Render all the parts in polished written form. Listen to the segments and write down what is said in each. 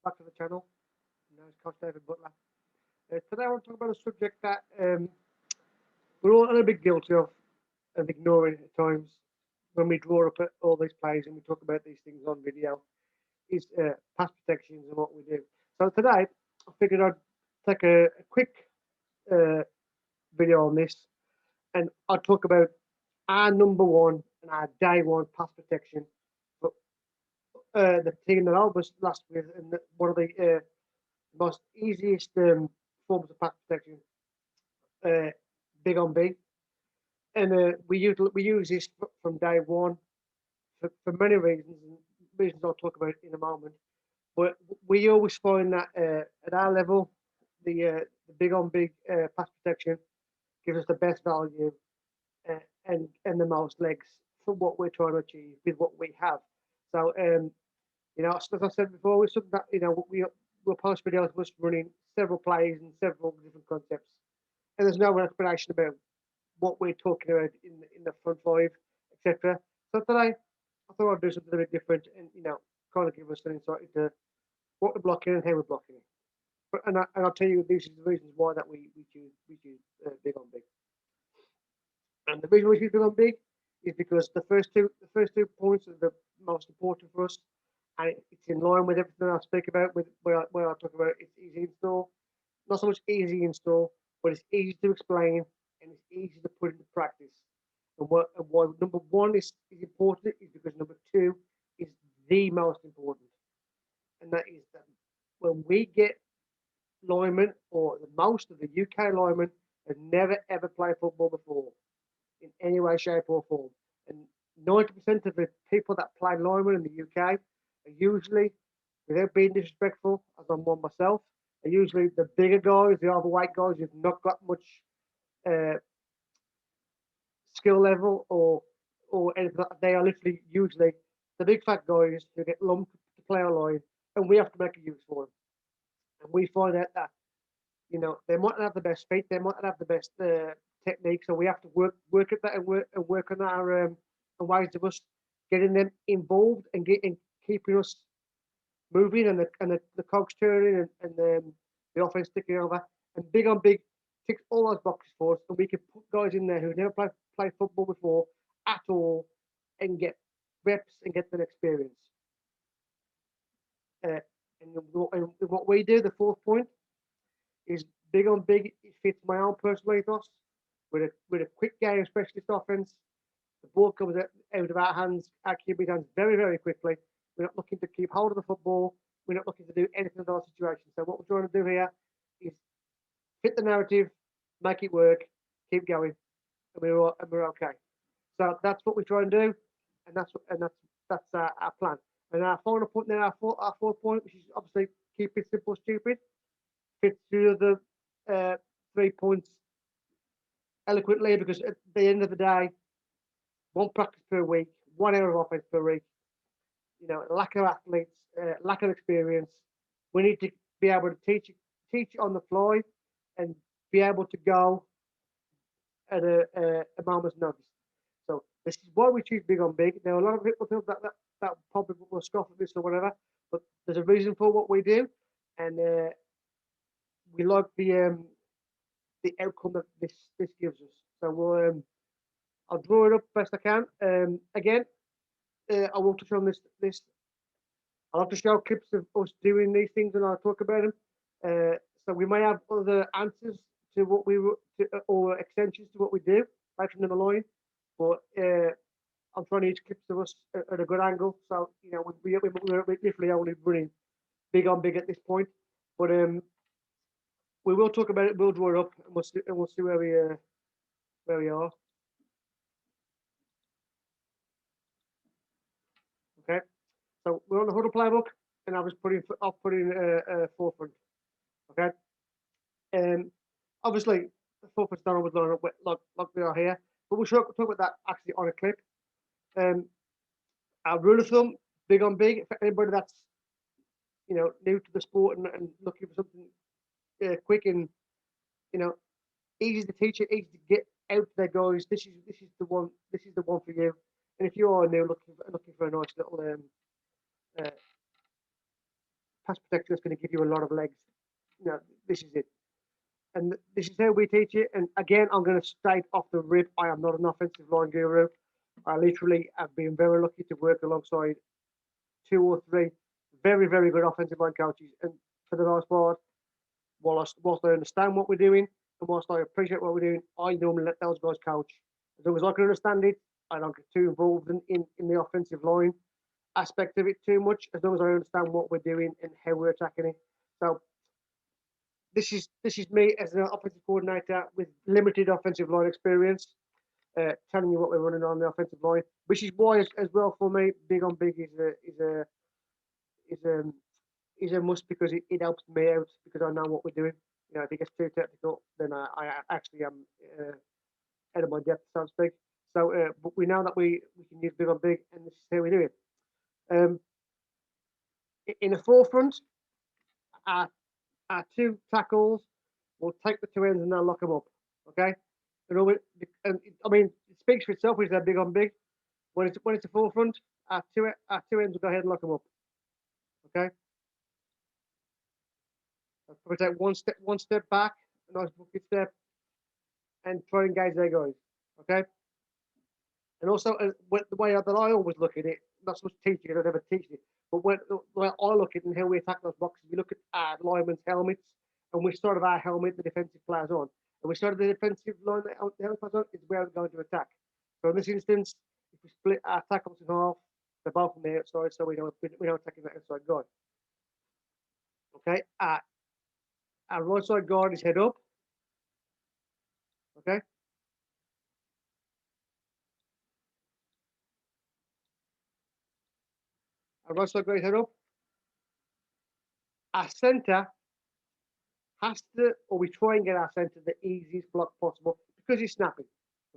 welcome back to the channel. My name is Coach David Butler. Today I want to talk about a subject that we're all a little bit guilty of ignoring at times when we draw up all these plays and we talk about these things on video, is pass protections and what we do. So today I figured I'd take a quick uh, video on this and I'll talk about our number one and our day one pass protection for the team that I was last with, and one of the most easiest forms of pass protection, uh, big on B, and we use this from day one for many reasons, and reasons I'll talk about in a moment. But we always find that at our level, the big on big pass protection gives us the best value and the most legs for what we're trying to achieve with what we have. So as I said before, we something that we'll post videos of us running several plays and several different concepts, and there's no explanation about what we're talking about in the front five, etc. So today, I thought I'd do something a bit different and kind of give us an insight into what we're blocking and how we're blocking it. I'll tell you these are the reasons why that we choose big on big. And the reason we choose big on big is because the first two points are the most important for us, and it's in line with everything I speak about. With where I talk about it's easy install, not so much easy install, but it's easy to explain and it's easy to put into practice. And why number one is important is because number two is the most important, and that is that when we get linemen, or the most of the UK linemen have never ever played football before in any way, shape, or form. And 90% of the people that play linemen in the UK are usually, without being disrespectful, as I'm one myself, are usually the bigger guys, the overweight guys who've not got much uh, skill level or anything. They are literally usually the big fat guys who get lumped to play a line, and we have to make a use for them. And we find out that they might not have the best feet, they might not have the best technique, so we have to work at that and work on our ways of us getting them involved and getting keeping us moving and the cogs turning and the offense ticking over. And big on big ticks all those boxes for us, and we can put guys in there who never played football before at all and get reps and get them experience. Uh, and what we do, the fourth point, is big on big. It fits my own personal ethos with a quick game specialist offense. The ball comes out of our hands, our QB's hands very, very quickly. We're not looking to keep hold of the football. We're not looking to do anything in those situations. So what we're trying to do here is fit the narrative, make it work, keep going, and we're okay. So that's what we try and do, and that's our plan. And our final point, then our fourth point, which is obviously keep it simple, stupid, fits through the 3 points eloquently, because at the end of the day, one practice per week, 1 hour of offense per week, lack of athletes, lack of experience. We need to be able to teach on the fly and be able to go at a moment's notice. So this is why we choose big on big. Now, a lot of people think that probably will scoff at this or whatever, but there's a reason for what we do, and we like the outcome that this gives us. So I'll draw it up best I can. Again, I will touch on this. I'll have to show clips of us doing these things, and I'll talk about them. So we may have other answers to what or extensions to what we do later in the line, but I'm trying to use clips of us at a good angle. So we're literally only running big on big at this point, but we will talk about it. We'll draw it up, and we'll see where we are. Okay. So we're on the huddle playbook, and I'll put in a forefront. Okay. Obviously, the forefront's not always line up like we are here, but we'll talk about that actually on a clip. Um, our rule of thumb, big on big. For anybody that's new to the sport and looking for something quick and you know easy to teach it, easy to get out to their guys. This is the one. This is the one for you. And if you are new, looking for a nice little pass protection that's going to give you a lot of legs. This is it. And this is how we teach it. And again, I'm going to state off the rip, I am not an offensive line guru. I literally have been very lucky to work alongside 2 or 3 very, very good offensive line coaches. And for the most part, whilst I understand what we're doing and whilst I appreciate what we're doing, I normally let those guys coach. As long as I can understand it, I don't get too involved in the offensive line aspect of it too much, as long as I understand what we're doing and how we're attacking it. So this is me as an offensive coordinator with limited offensive line experience, telling you what we're running on the offensive line, which is why as well for me, big on big is a is a must because it helps me out because I know what we're doing. If it gets too technical, then I actually am out of my depth, so to speak. So, but we know that we can use big on big, and this is how we do it. Um, in the forefront, our, our 2 tackles will take the 2 ends and they'll lock them up. Okay, and I mean, it speaks for itself. Is they're big on big. When it's the forefront, our two ends will go ahead and lock them up. Okay, I'll probably take one step back, a nice bucket step, and try and engage their guys. Okay, and also the way that I always look at it, not so much teaching it, I never teach it, but the way I look at it and how we attack those boxes, we look at our linemen's helmets, and we start of our helmet, the defensive players on, and we start of the defensive line, the helmet players on, is where we're going to attack. So in this instance, if we split our tackles in half, they're both on the outside, so we don't attacking that outside guard. Okay, our right side guard is head up. Okay, our right side guard is head up. Our centre has to, or we try and get our centre the easiest block possible because he's snapping.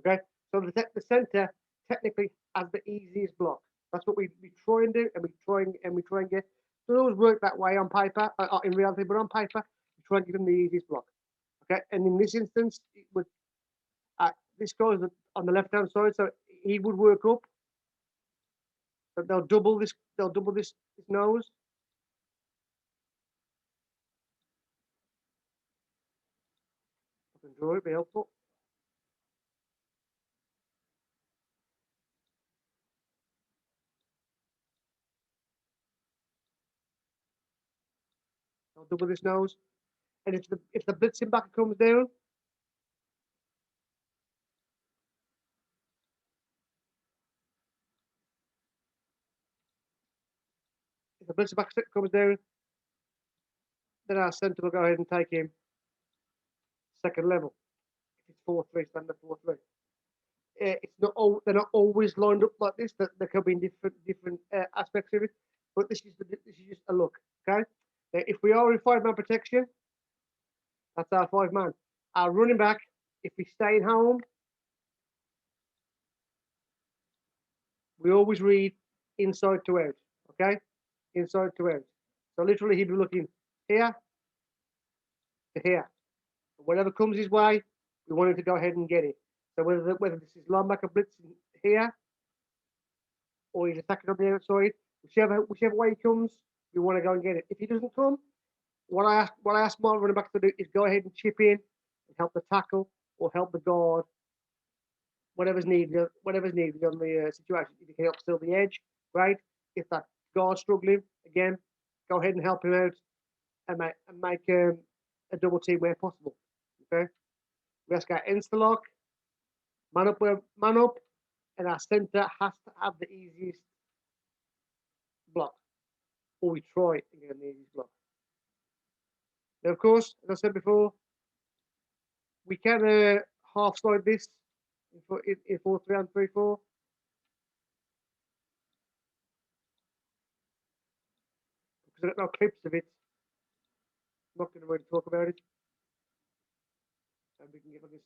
Okay, so the centre technically has the easiest block. That's what we try and do, and we try and get. It doesn't always work that way on paper, in reality, but on paper, we try and give him the easiest block. Okay, and in this instance, it would this guy's on the left hand side, so he would work up. But they'll double this. They'll double this nose. I can draw it. Be helpful. They'll double this nose, and if the blitzing back comes down, if the blitzing back comes down, then our centre will go ahead and take him second level. If it's 4-3, standard 4-3. It's not all, they're not always lined up like this. There could be different aspects of it, but this is just a look. Okay, if we are in 5-man protection, that's our 5-man. Our running back, if we stay in home, we always read inside to out. Okay, inside to out. So literally, he'd be looking here to here. Whatever comes his way, we want him to go ahead and get it. So whether this is linebacker blitzing here or he's attacking on the outside, whichever way he comes, we want to go and get it. If he doesn't come, what I ask my running backs to do is go ahead and chip in and help the tackle or help the guard, whatever's needed on the situation. If you can help steal the edge, great. If that guard's struggling, again, go ahead and help him out and make a double team where possible. Okay, we ask our ends to lock, man up, and our centre has to have the easiest block, or we try and get the easiest block. Now, of course, as I said before, we can half slide this in 4-3 and 3-4. Because I've got no clips of it. I'm not going to really talk about it. And we can get on this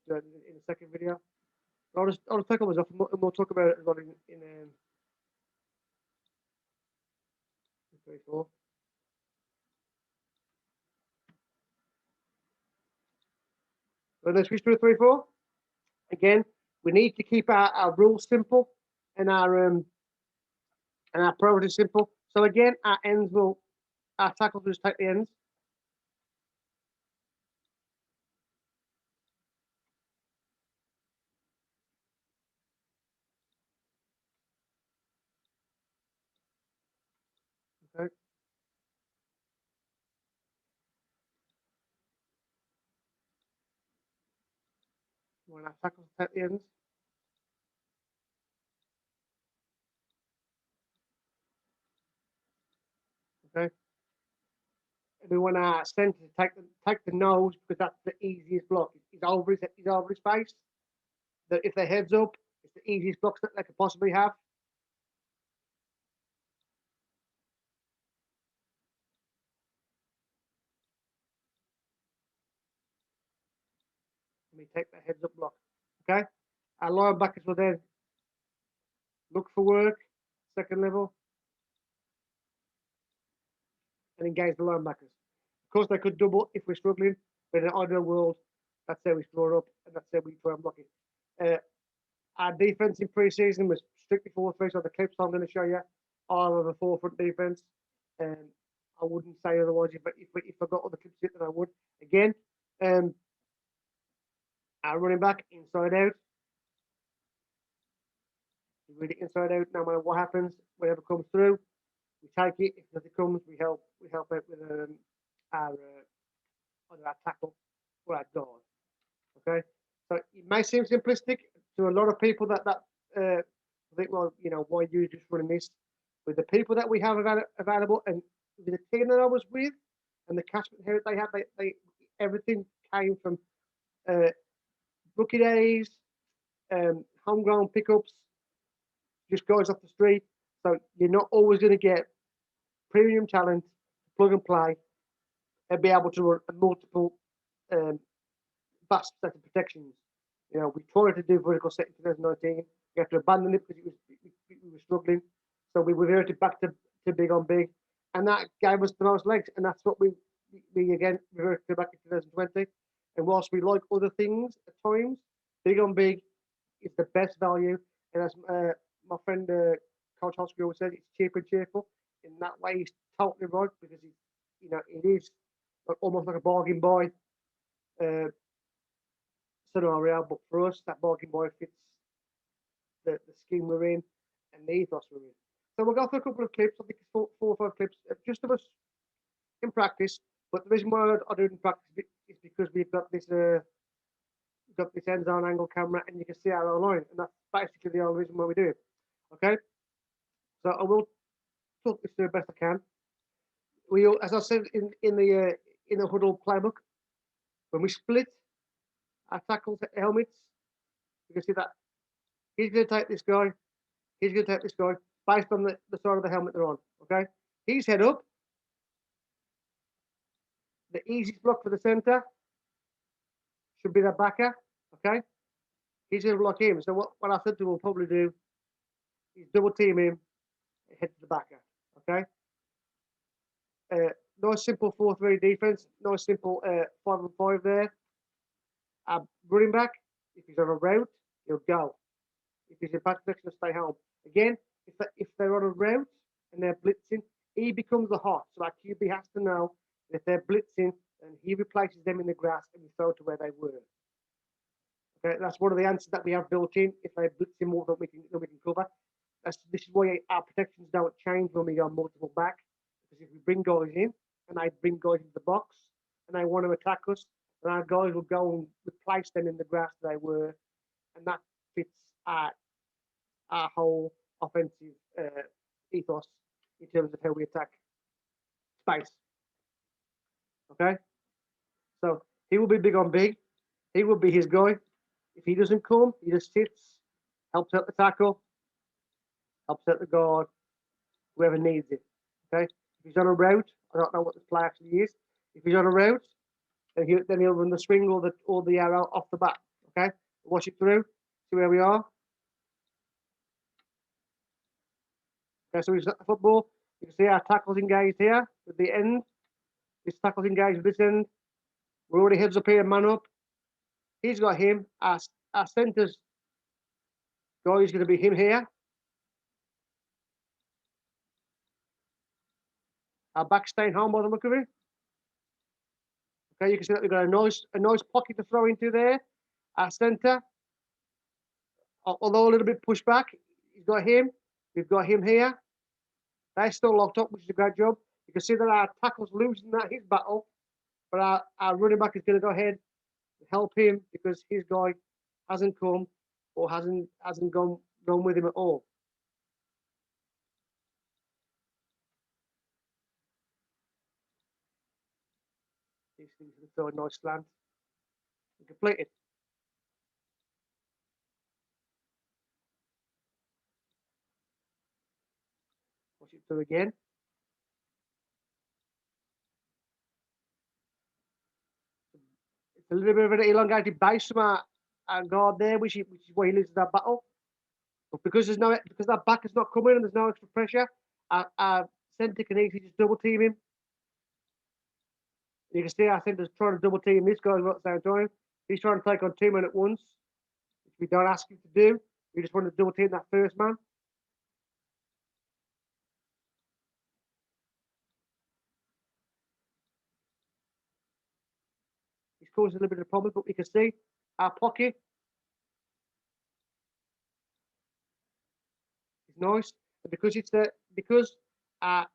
in a second video. I'll take all this off and we'll talk about it as well in 3-4. When they switch to a 3-4, again, we need to keep our rules simple and our priorities simple. So again, our ends will our tackles will just take the ends. Okay. When our tackles take the ends. Okay. And we want our centre to take the nose because that's the easiest block. He's over his face. That if their heads up, it's the easiest blocks that they could possibly have. And we take the heads up block. Okay. Our linebackers will then look for work, second level, and engage the linebackers. Of course, they could double if we're struggling, but in an ideal world, that's how we draw up and that's how we try and block it. Our defense in pre-season was strictly 4-3, so the clips I'm going to show you are of a 4-front defense. I wouldn't say otherwise. If I got other clips, then I would. Again, our running back inside out. We read it inside out. No matter what happens, whatever comes through, we take it. If nothing comes, we help out with our either our tackle or our guard. Okay, so it may seem simplistic to a lot of people that think, well, why are you just running this? With the people that we have available and with the team that I was with and the catchment here they had, they everything came from rookie days, homegrown pickups, just guys off the street. So you're not always going to get premium talent, plug and play, and be able to run multiple vast set of protections. We tried to do vertical set in 2019. We had to abandon it because we were struggling. So we reverted back to big on big, and that gave us the most legs. And that's what we again reverted back in 2020. And whilst we like other things at times, big on big is the best value. And as my friend Coach Hosker always said, it's cheap and cheerful. In that way, he's totally right because it is almost like a bargain buy scenario. But for us, that bargain buy fits the scheme we're in and the ethos we're in. So we'll go through a couple of clips. I think it's four or five clips, just of us in practice. But the reason why I do it in practice is because we've got this end zone angle camera, and you can see our line, and that's basically the only reason why we do it. Okay, so I will talk this through the best I can. We, as I said in the huddle playbook, when we split our tackles helmets, you can see that he's going to take this guy, he's going to take this guy based on the side of the helmet they're on. Okay, he's head up. The easiest block for the center should be the backer. Okay, he's going to block him. So what I said to we'll probably do is double team him and head to the backer. Okay. Nice simple 4-3 defense. Nice simple 5-on-5 there. Running back, if he's on a route, he'll go. If he's in pass protection, he'll stay home. Again, if they're on a route and they're blitzing, he becomes the hot. So our QB has to know that if they're blitzing, and he replaces them in the grass and we throw to where they were. Okay, that's one of the answers that we have built in. If they're blitzing more than we can cover, this is why our protections don't change when we go multiple back. Because if we bring guys in and they bring guys into the box and they want to attack us, then our guys will go and replace them in the grass they were, and that fits our whole offensive ethos in terms of how we attack space. Okay, so he will be big on big. He will be his guy. If he doesn't come, he just sits, helps out the tackle, helps out the guard, whoever needs it. Okay, if he's on a route, I don't know what the play actually is. If he's on a route, then he'll run the swing or the arrow off the bat. Okay, watch it through, see where we are. Okay, so he's got the football. You can see our tackles engaged here with the end. This tackle's engaged with this end. We're already heads up here, man up. He's got him. Our centre's guy is going to be him here. Our back staying home by the look of it. Okay, you can see that we've got a nice pocket to throw into there. Our centre, although a little bit pushed back, he's got him. We've got him here. They're still locked up, which is a great job. You can see that our tackle's losing that his battle, but our running back is going to go ahead and help him because his guy hasn't come or hasn't gone with him at all. These things are throw a nice slant and complete it. Watch it through again. It's a little bit of an elongated base from our guard there, which is where he loses that battle. But because that back is not coming and there's no extra pressure, our centre can easily just double team him. You can see our centre's trying to double team this guy at the same time. He's trying to take on two men at once, which we don't ask him to do. We just want to double team that first man. He's causing a little bit of problem, but we can see our pocket is nice. And because our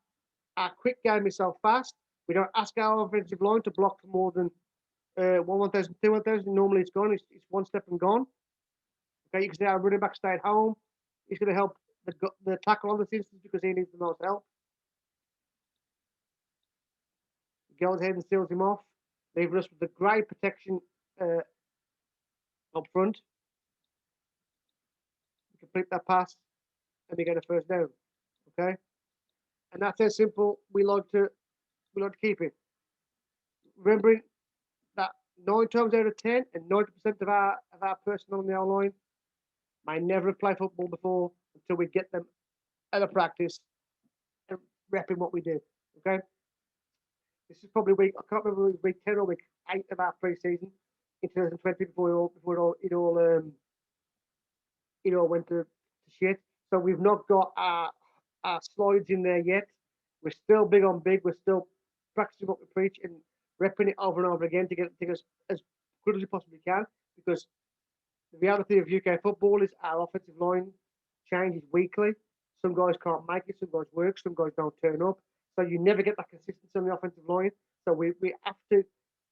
quick game is so fast, we don't ask our offensive line to block for more than 1,000, 2,000. Normally it's gone. It's one step and gone. Okay, you can see our running back stayed home. He's going to help the tackle on this instance because he needs the most help. He goes ahead and seals him off, leaving us with the great protection up front. We complete that pass and we get a first down. Okay, and that's how simple we like to keep it. Remembering that 9 times out of 10 and 90% of our personnel on the line may never have played football before until we get them at a practice and repping what we do. Okay, this is probably I can't remember if it was week 10 or week 8 of our pre-season in 2020 before it all went to shit. So we've not got our slides in there yet. We're still big on big. We're still practicing what we preach and repping it over and over again to get us as good as we possibly can. Because the reality of UK football is our offensive line changes weekly. Some guys can't make it. Some guys work. Some guys don't turn up. So you never get that consistency on the offensive line. So we have to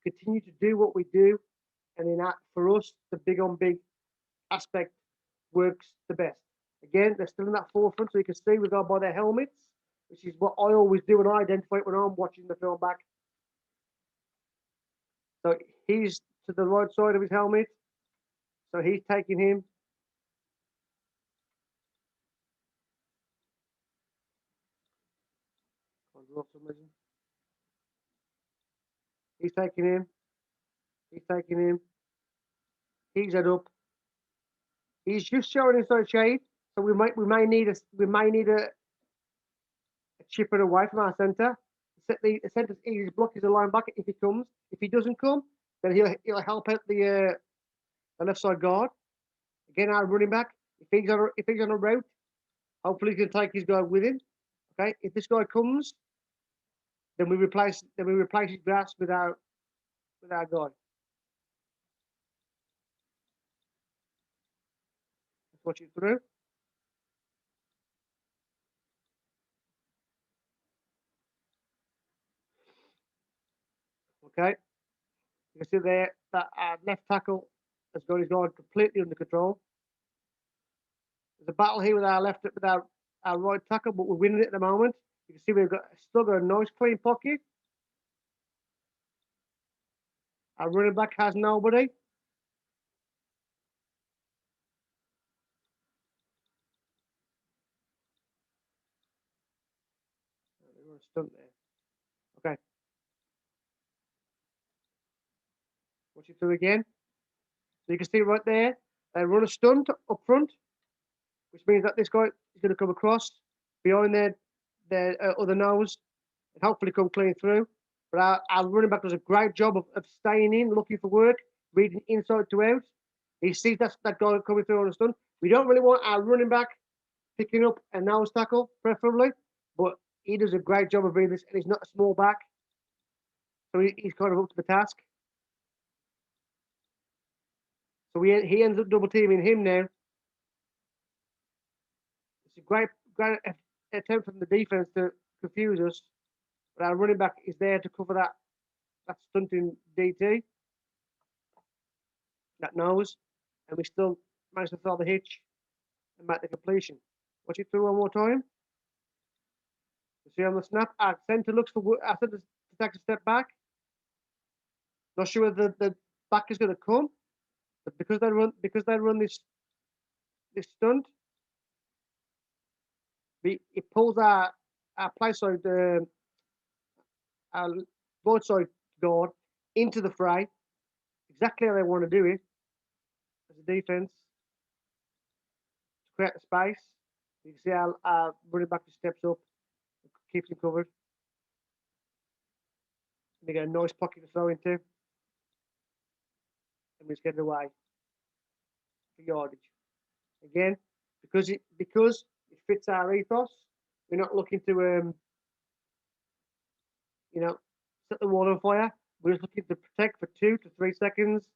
continue to do what we do. And in that, for us, the big on big aspect works the best. Again, they're still in that forefront, so you can see we go by their helmets, which is what I always do when I identify it when I'm watching the film back. So he's to the right side of his helmet, so he's taking him. He's taking him. He's taking him. He's head up. He's just showing inside shade, so we may need a chip it away from our centre. The centre's easy to block is a linebacker if he comes. If he doesn't come, then he'll help out the left side guard. Again, our running back, if he's on a route, hopefully he can take his guy with him. Okay, if this guy comes, then we replace his grass with our guy. Let's watch it through. Okay, you can see there that our left tackle has got his guy completely under control. There's a battle here with our right tackle, but we're winning it at the moment. You can see we've still got a nice clean pocket. Our running back has nobody. We're stunt there. Okay. Watch it through again. So you can see right there, they run a stunt up front, which means that this guy is going to come across behind their other nose and hopefully come clean through. But our running back does a great job of staying in, looking for work, reading inside to out. He sees that guy coming through on a stunt. We don't really want our running back picking up a nose tackle, preferably, but he does a great job of reading this, and he's not a small back, so he's kind of up to the task. So he ends up double teaming him now. It's a great attempt from the defense to confuse us, but our running back is there to cover that stunting DT, that nose, and we still managed to throw the hitch and make the completion. Watch it through one more time. You see on the snap, our centre looks for our centre to take a step back. Not sure whether the back is going to come, but because they run this stunt, it pulls our play side our broadside guard into the fray, exactly how they want to do it as a defense to create the space. You can see our running back steps up, keeps him covered. And they get a nice pocket to throw into, and we just get it away for yardage. Again, because it fits our ethos, we're not looking to set the wall on fire. We're just looking to protect for 2 to 3 seconds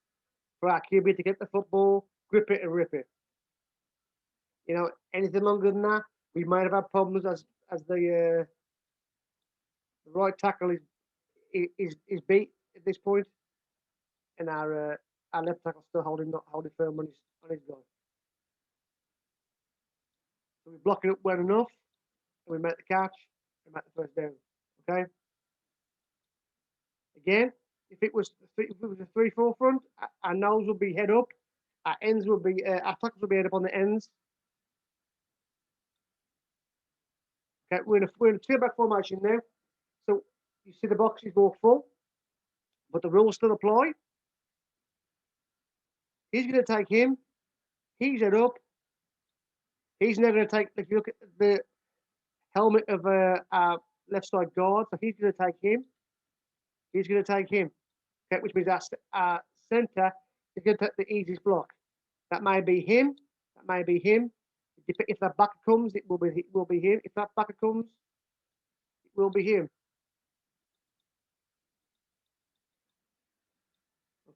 for our QB to get the football, grip it, and rip it. Anything longer than that, we might have had problems as the right tackle is beat at this point, and our left tackle still not holding firm on his guy. So we block it up well enough, and we make the catch and make the first down. Okay. Again, if it was a 3-4 front, our nose would be head up, our ends would be our tackles would be head up on the ends. Okay, we're in a two-back formation now, so you see the box is more full, but the rules still apply. He's going to take him. He's head up. He's now going to take. If you look at the helmet of our left side guard, so he's going to take him. He's going to take him. Okay, which means our centre is going to take the easiest block. That may be him. That may be him. If that backer comes, it will be him. If that backer comes, it will be him.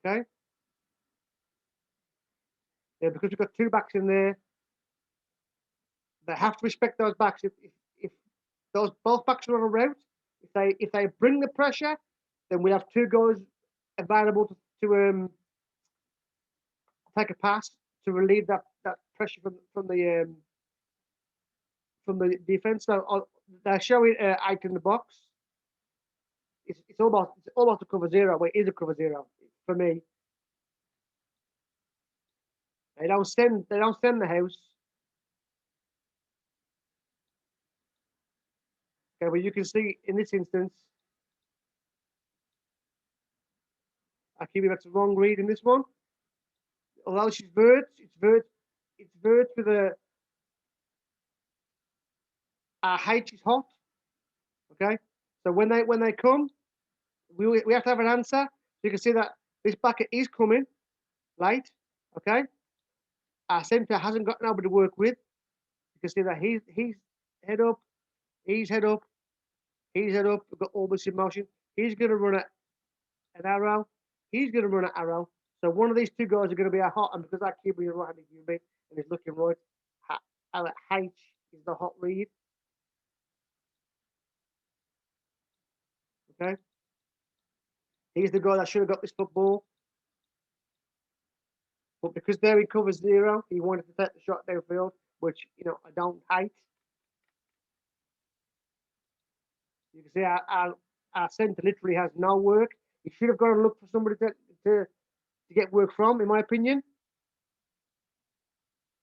Okay. Yeah, because we've got 2 backs in there, they have to respect those backs. If those both backs are on a route, if they bring the pressure, then we have 2 guys available to take a pass to relieve that pressure from the defense. So they're showing 8 in the box. It's almost a cover 0. Well, it is a cover 0 for me. They don't send the house. Okay, well you can see in this instance, Akimi makes a wrong read in this one. Although she's vert, it's vert with a H is hot. Okay, so when they come, we have to have an answer. You can see that this backer is coming late. Okay, our centre hasn't got nobody to work with. You can see that he's head up, he's head up, he's head up. We've got all this in motion. He's going to run an arrow. He's going to run an arrow. So one of these 2 guys are going to be a hot, and because that QB is right-handed QB and he's looking right, our H is the hot read. Okay, he's the guy that should have got this football, but because there he covers 0, he wanted to take the shot downfield, which I don't hate. You can see our centre literally has no work. He should have gone and looked for somebody to get work from, in my opinion.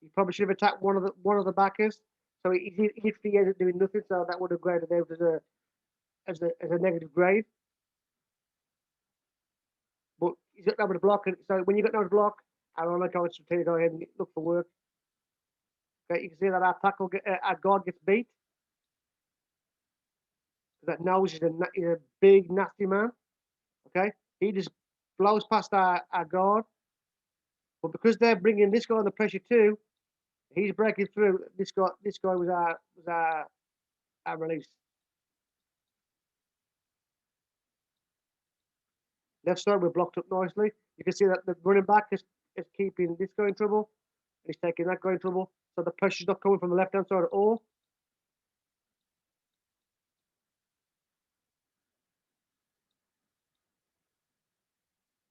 He probably should have attacked one of the backers. So he literally ended up doing nothing. So that would have graded out as a negative grade. But he's got nobody to block. So when you got nobody to block, I don't like how it's to go ahead and look for work. Okay, you can see that our guard gets beat. That nose is a big nasty man. Okay, he just blows past our guard. But because they're bringing this guy under pressure too, he's breaking through. This guy was our release. Left side, we're blocked up nicely. You can see that the running back is keeping this guy in trouble. And he's taking that guy in trouble. So the pressure's not coming from the left-hand side at all.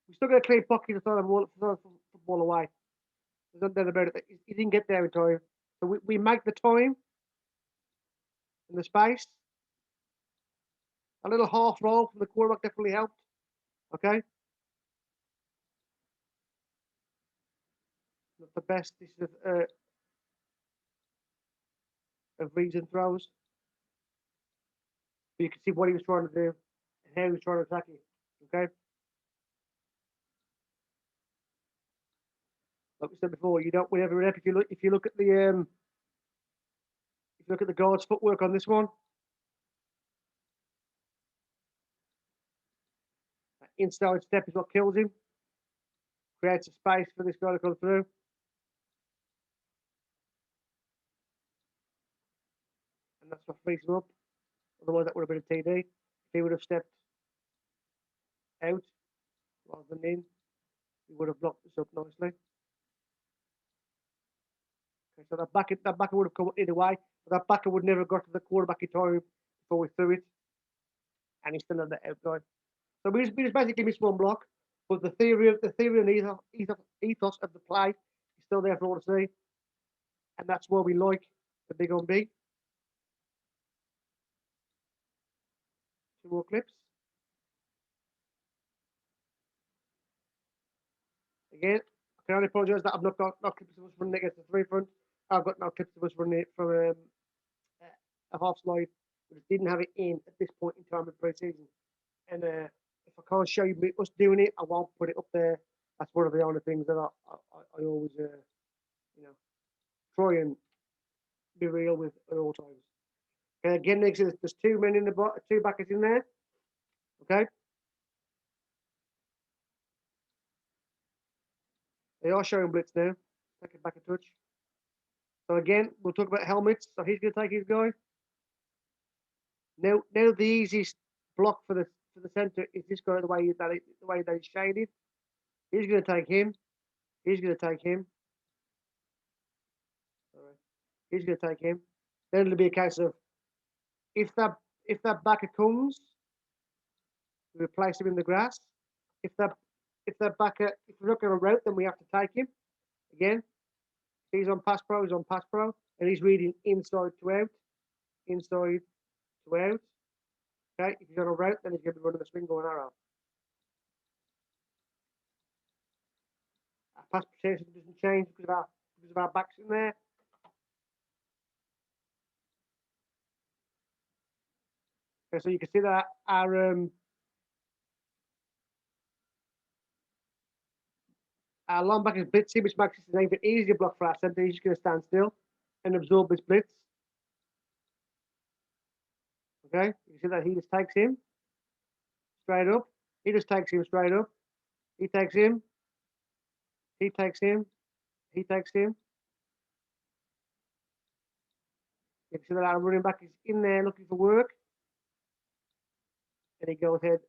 We still got a clean pocket to throw the football away. There's no doubt about it. He didn't get there in time. So we make the time and the space. A little half roll from the quarterback definitely helped. Okay. Not the best. This is of reads and throws. But you can see what he was trying to do and how he was trying to attack you. Okay. Like we said before, you don't whenever if you look at the if you look at the guard's footwork on this one, that inside step is what kills him. Creates a space for this guy to come through. And that's what frees him up. Otherwise that would have been a TD. If he would have stepped out rather than in, he would have blocked this up nicely. Okay, so that backer would have come either way, but that backer would never have got to the quarterback in time before we threw it. And he still had that outside. So we just basically missed one block, but the theory and ethos of the play is still there for all to see, and that's why we like the big on B. Two more clips. Again, I can only apologise that I've not got no clips of us running against the three front. I've got no clips of us running it from a half slide, but it didn't have it in at this point in time in pre-season. And if I can't show you us doing it, I won't put it up there. That's one of the only things that I always, you know, try and be real with at all times. And again, there's two men in the two backers in there. Okay, they are showing blitz now. Take it back a touch. So again, we'll talk about helmets. So he's going to take his guy. Now the easiest block for the center is this guy the way that he's shaded. He's going to take him. He's going to take him. All right. He's going to take him. Then it'll be a case of if that backer comes, we replace him in the grass. If that backer if we're not going to route, then we have to take him again. He's on pass pro. He's on pass pro, and he's reading inside to out, inside to out. Okay, if he's on a route, then he's going to be running a swing going arrow. Our pass protection doesn't change because of our backs in there. Okay, so you can see that our linebacker's blitzing, which makes it an even easier block for our centre. He's just going to stand still and absorb this blitz. Okay, you see that he just takes him straight up. He just takes him straight up. He takes him. He takes him. He takes him. You can see that our running back is in there looking for work. And he goes ahead.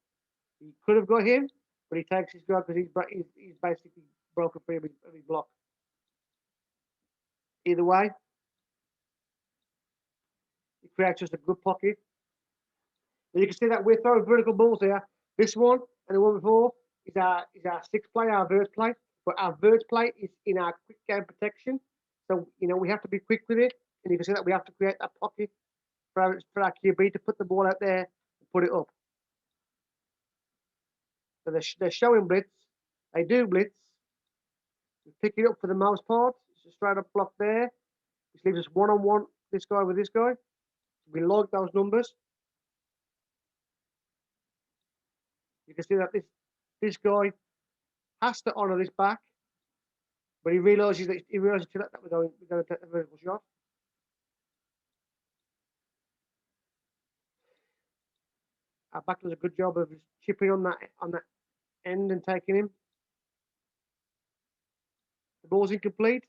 He could have got him, but he takes his guy because he's basically broken free of his block. Either way, it creates just a good pocket. And you can see that we're throwing vertical balls here. This one and the one before is our six play, our verse play. But our verse play is in our quick game protection. So, we have to be quick with it. And you can see that we have to create that pocket for our QB to put the ball out there and put it up. So they're showing blitz. They do blitz. We pick it up for the most part. It's a straight up block there. Which leaves us one on one, this guy with this guy. We like those numbers. You can see that this guy has to honour this back, but he realises that we're going to take the vertical shot. Our back does a good job of chipping on that end and taking him. The ball's incomplete,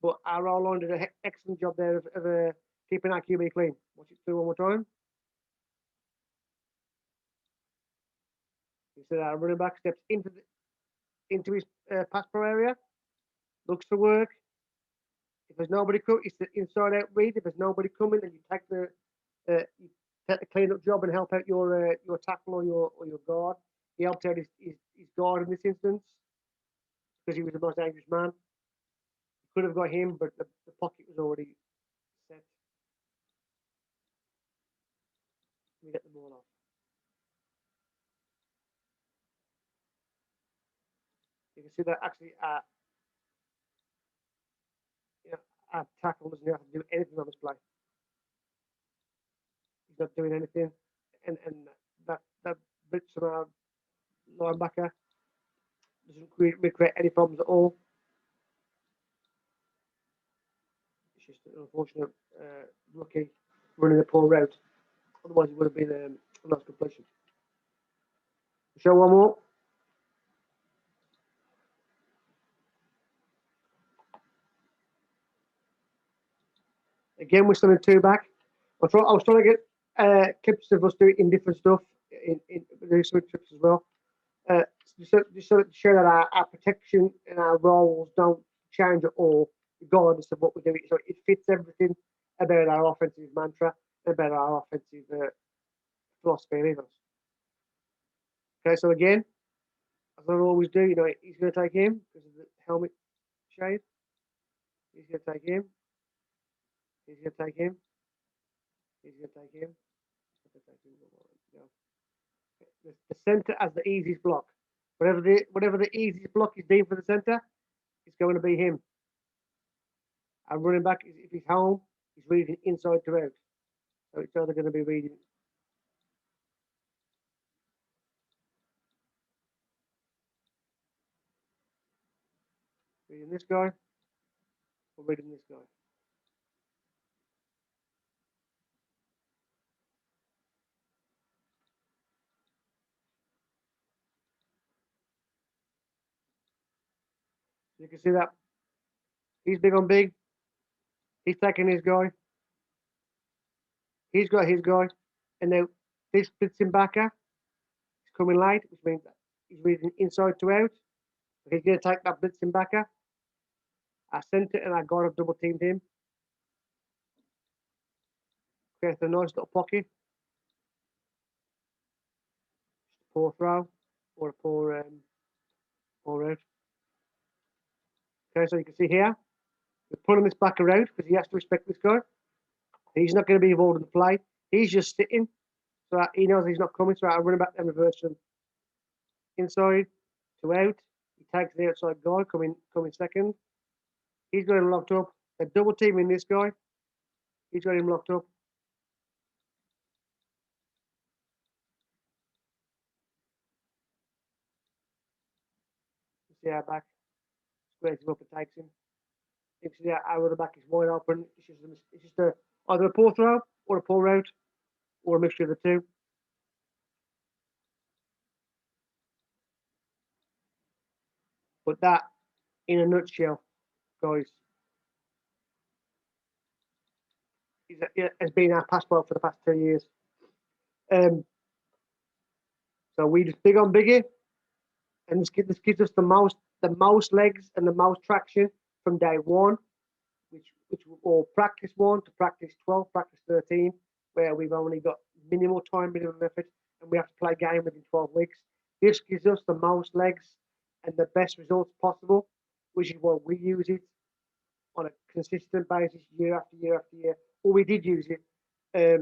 but our O line did an excellent job there of keeping our QB clean. Watch it through one more time. He said our running back steps into his pass pro area, looks for work. If there's nobody coming, it's the inside out read. If there's nobody coming, then you take the clean up job and help out your tackle or your guard. He helped out his guard in this instance because he was the most dangerous man. He could have got him, but the pocket was already set. We get the ball off. You can see that actually, our tackle doesn't have to do anything on this play. He's not doing anything, and that blitz from our linebacker doesn't create any problems at all. It's just an unfortunate rookie running a poor route. Otherwise, it would have been a nice completion. Show one more. Again, we're still in two back. I was trying to get clips of us doing different stuff in some trips as well. Just so to show that our protection and our roles don't change at all, regardless of what we're doing. So it fits everything about our offensive mantra, about our offensive philosophy and ethos. Okay, so again, as I always do, he's going to take him because of the helmet shade. He's going to take him. He's going to take him. He's going to take him. The center has the easiest block. Whatever the easiest block is deemed for the center, it's going to be him. And running back, if he's home, he's reading inside to out. So it's either going to be reading this guy or reading this guy. You can see that he's big on big. He's taking his guy. He's got his guy. And now this blitzing backer is coming late, which means that he's reading inside to out. So he's going to take that blitzing backer. I sent it and I got a double teamed him. Creates a nice little pocket. Just a poor throw or a poor route. Okay, so you can see here, we're pulling this backer out because he has to respect this guy. He's not going to be involved in the play. He's just sitting, so he knows he's not coming. So I'm running back and reverse from inside to out. He takes the outside guy, coming second. He's got him locked up. They're double teaming this guy. He's got him locked up. See our back. Squares him up and takes him. You can see our other back is wide open. It's just either a poor throw or a poor route or a mixture of the two. But that, in a nutshell, guys, has been our passport for the past 2 years. Um, so we just big on biggie, and this gives us the most legs and the most traction from day one, which or practice 1 to practice 12, practice 13, where we've only got minimal time, minimum effort, and we have to play a game within 12 weeks. This gives us the most legs and the best results possible, which is why we use it on a consistent basis year after year after year. Or we did use it at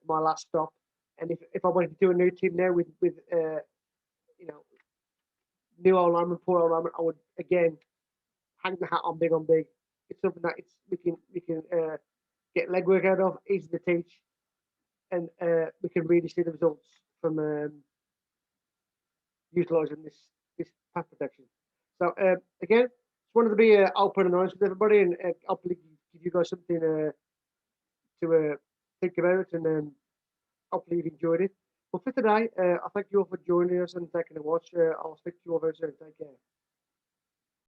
my last stop. And if I wanted to do a new team now with you know new old lineman, poor old lineman, I would again hang the hat on big on big. It's something that we can get legwork out of, easy to teach, and we can really see the results from utilising this pass protection. So again, just wanted to be open and honest with everybody, and hopefully give you guys something to think about, and hopefully you've enjoyed it. But for today, I thank you all for joining us and taking a watch. I'll speak to you all very soon. Take care.